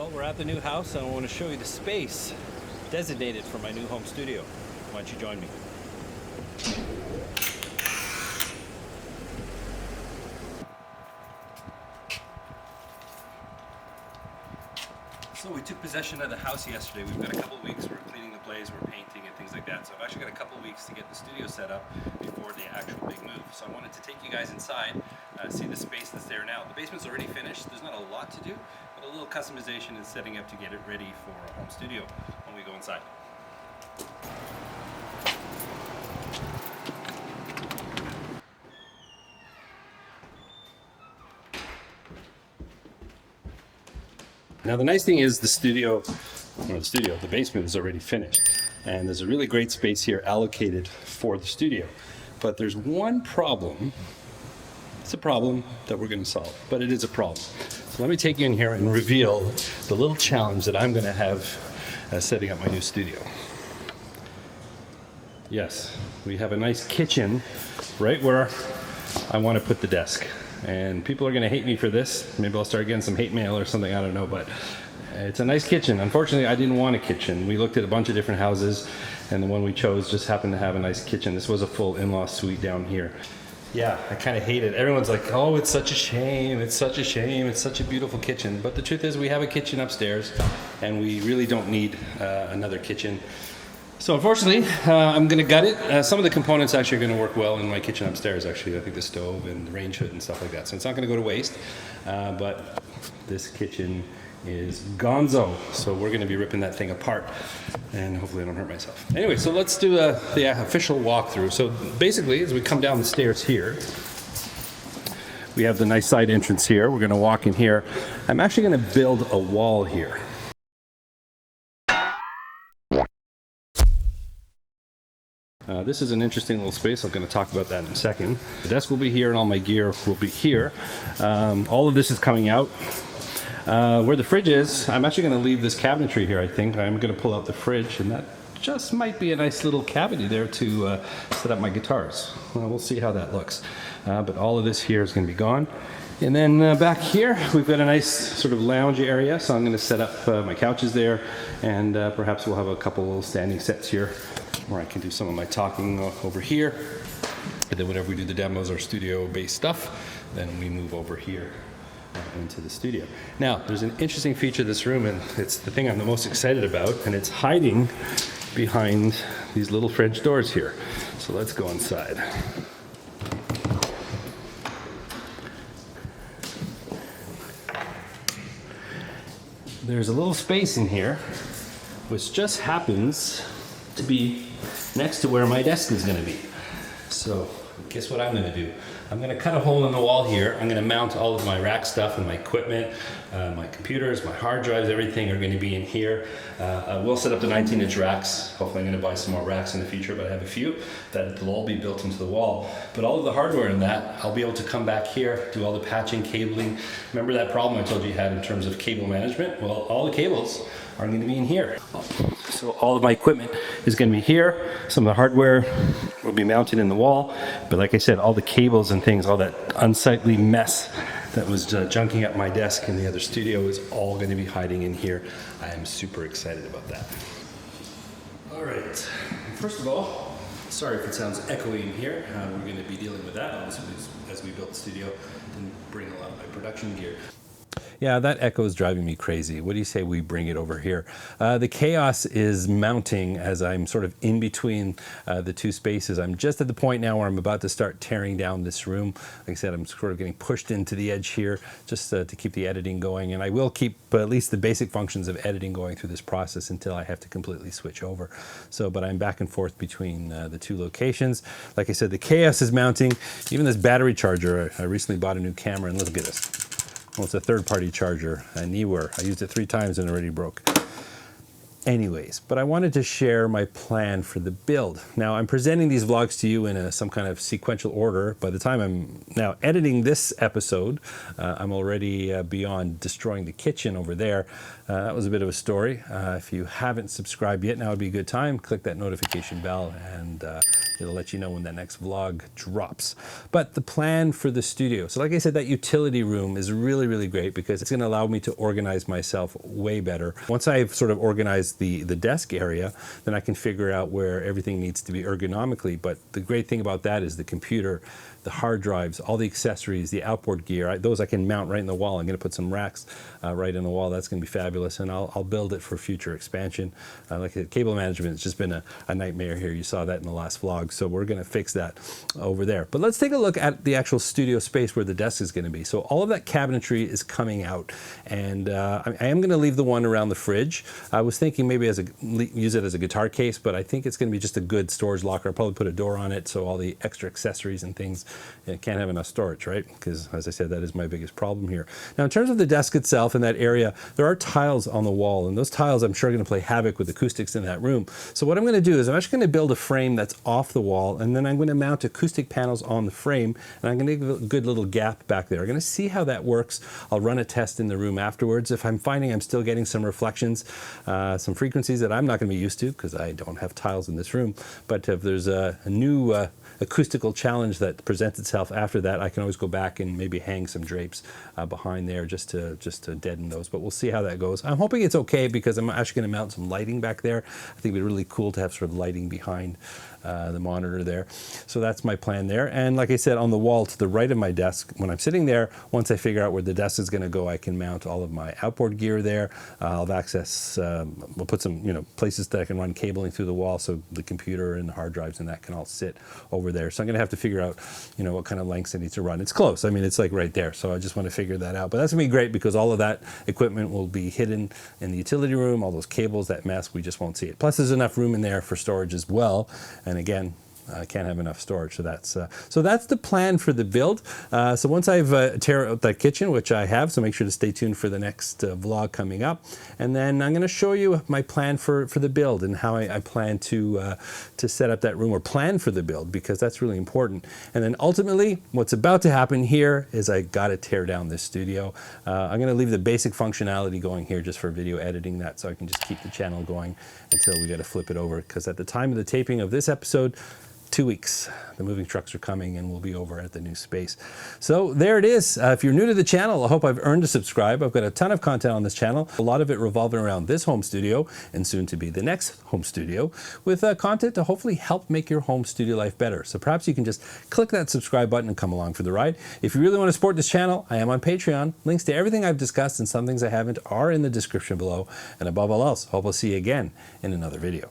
Well, we're at the new house and I want to show you the space designated for my new home studio. Why don't you join me? So we took possession of the house yesterday. We've got a couple of weeks. We're cleaning the place, we're painting and things like that. So I've actually got a couple of weeks to get the studio set up before the actual big move. So I wanted to take you guys inside, see the space that's there now. The basement's already finished. There's not a lot to do, but a little customization and setting up to get it ready for a home studio when we go inside. Now the nice thing is the basement is already finished. And there's a really great space here allocated for the studio. But there's one problem. It's a problem that we're going to solve, but it is a problem. So let me take you in here and reveal the little challenge that I'm going to have setting up my new studio. Yes, we have a nice kitchen right where I want to put the desk. And people are going to hate me for this. Maybe I'll start getting some hate mail or something, I don't know, but it's a nice kitchen. Unfortunately, I didn't want a kitchen. We looked at a bunch of different houses, and the one we chose just happened to have a nice kitchen. This was a full in-law suite down here. Yeah, I kind of hate it. Everyone's like, oh, it's such a shame, it's such a shame, it's such a beautiful kitchen. But the truth is we have a kitchen upstairs, and we really don't need another kitchen. So unfortunately, I'm going to gut it. Some of the components actually are going to work well in my kitchen upstairs, actually. I think the stove and the range hood and stuff like that. So it's not going to go to waste. But this kitchen is gonzo. So we're going to be ripping that thing apart. And hopefully I don't hurt myself. Anyway, so let's do the official walkthrough. So basically, as we come down the stairs here, we have the nice side entrance here. We're going to walk in here. I'm actually going to build a wall here. This is an interesting little space. I'm going to talk about that in a second. The desk will be here and all my gear will be here. All of this is coming out. Where the fridge is, I'm actually going to leave this cabinetry here, I think. I'm going to pull out the fridge, and that just might be a nice little cavity there to set up my guitars. Well, we'll see how that looks. But all of this here is going to be gone. And then back here, we've got a nice sort of lounge area, so I'm going to set up my couches there, and perhaps we'll have a couple little standing sets here where I can do some of my talking over here. And then whenever we do the demos or studio-based stuff, then we move over here into the studio. Now, there's an interesting feature of this room, and it's the thing I'm the most excited about, and it's hiding behind these little French doors here. So let's go inside. There's a little space in here, which just happens to be next to where my desk is going to be. So guess what I'm going to do? I'm going to cut a hole in the wall here. I'm going to mount all of my rack stuff and my equipment, my computers, my hard drives, everything are going to be in here. I will set up the 19-inch racks. Hopefully I'm going to buy some more racks in the future, but I have a few that will all be built into the wall. But all of the hardware in that, I'll be able to come back here, do all the patching, cabling. Remember that problem I told you had in terms of cable management? Well, all the cables are going to be in here. So all of my equipment is going to be here. Some of the hardware will be mounted in the wall. But like I said, all the cables and things, all that unsightly mess that was junking up my desk in the other studio is all going to be hiding in here. I am super excited about that. All right. First of all, sorry if it sounds echoey in here. We're going to be dealing with that obviously as we build the studio and bring a lot of my production gear. Yeah, that echo is driving me crazy. What do you say we bring it over here? The chaos is mounting as I'm sort of in between the two spaces. I'm just at the point now where I'm about to start tearing down this room. Like I said, I'm sort of getting pushed into the edge here just to keep the editing going. And I will keep at least the basic functions of editing going through this process until I have to completely switch over. So, but I'm back and forth between the two locations. Like I said, the chaos is mounting. Even this battery charger, I recently bought a new camera, and look at this. Well, it's a third-party charger, a Neewer. I used it 3 times and it already broke. Anyways, but I wanted to share my plan for the build. Now, I'm presenting these vlogs to you in some kind of sequential order. By the time I'm now editing this episode, I'm already beyond destroying the kitchen over there. That was a bit of a story. If you haven't subscribed yet, now would be a good time. Click that notification bell and it'll let you know when that next vlog drops. But the plan for the studio. So like I said, that utility room is really, really great because it's going to allow me to organize myself way better. Once I've sort of organized the desk area, then I can figure out where everything needs to be ergonomically. But the great thing about that is the computer, the hard drives, all the accessories, the outboard gear, those I can mount right in the wall. I'm going to put some racks right in the wall. That's going to be fabulous, and I'll build it for future expansion. Like I said, cable management has just been a nightmare here. You saw that in the last vlog, so we're going to fix that over there. But let's take a look at the actual studio space where the desk is going to be. So all of that cabinetry is coming out, and I am going to leave the one around the fridge. I was thinking maybe use it as a guitar case, but I think it's going to be just a good storage locker. I'll probably put a door on it so all the extra accessories and things can't have enough storage, right? Because as I said, that is my biggest problem here. Now, in terms of the desk itself in that area, there are tiles on the wall, and those tiles I'm sure are going to play havoc with acoustics in that room. So what I'm going to do is I'm actually going to build a frame that's off the wall, and then I'm going to mount acoustic panels on the frame, and I'm going to give a good little gap back there. I'm going to see how that works. I'll run a test in the room afterwards. If I'm finding I'm still getting some reflections, some frequencies that I'm not going to be used to because I don't have tiles in this room, but if there's a new acoustical challenge that presents itself after that, I can always go back and maybe hang some drapes behind there just to deaden those. But we'll see how that goes. I'm hoping it's okay because I'm actually going to mount some lighting back there. I think it'd be really cool to have sort of lighting behind the monitor there. So that's my plan there. And like I said, on the wall to the right of my desk, when I'm sitting there, once I figure out where the desk is going to go, I can mount all of my outboard gear there. I'll have access, we'll put some places that I can run cabling through the wall so the computer and the hard drives and that can all sit over there. So I'm going to have to figure out what kind of lengths I need to run. It's close. I mean, it's like right there. So I just want to figure that out. But that's going to be great because all of that equipment will be hidden in the utility room, all those cables, that mess, we just won't see it. Plus there's enough room in there for storage as well. And again, I can't have enough storage, so that's the plan for the build. So once I've tear out that kitchen, which I have, so make sure to stay tuned for the next vlog coming up, and then I'm going to show you my plan for the build and how I plan to set up that room or plan for the build, because that's really important. And then ultimately, what's about to happen here is I got to tear down this studio. I'm going to leave the basic functionality going here just for video editing that, so I can just keep the channel going until we got to flip it over, because at the time of the taping of this episode, 2 weeks. The moving trucks are coming and we'll be over at the new space. So there it is. If you're new to the channel, I hope I've earned a subscribe. I've got a ton of content on this channel, a lot of it revolving around this home studio and soon to be the next home studio, with content to hopefully help make your home studio life better. So perhaps you can just click that subscribe button and come along for the ride. If you really want to support this channel, I am on Patreon. Links to everything I've discussed and some things I haven't are in the description below. And above all else, hope I'll see you again in another video.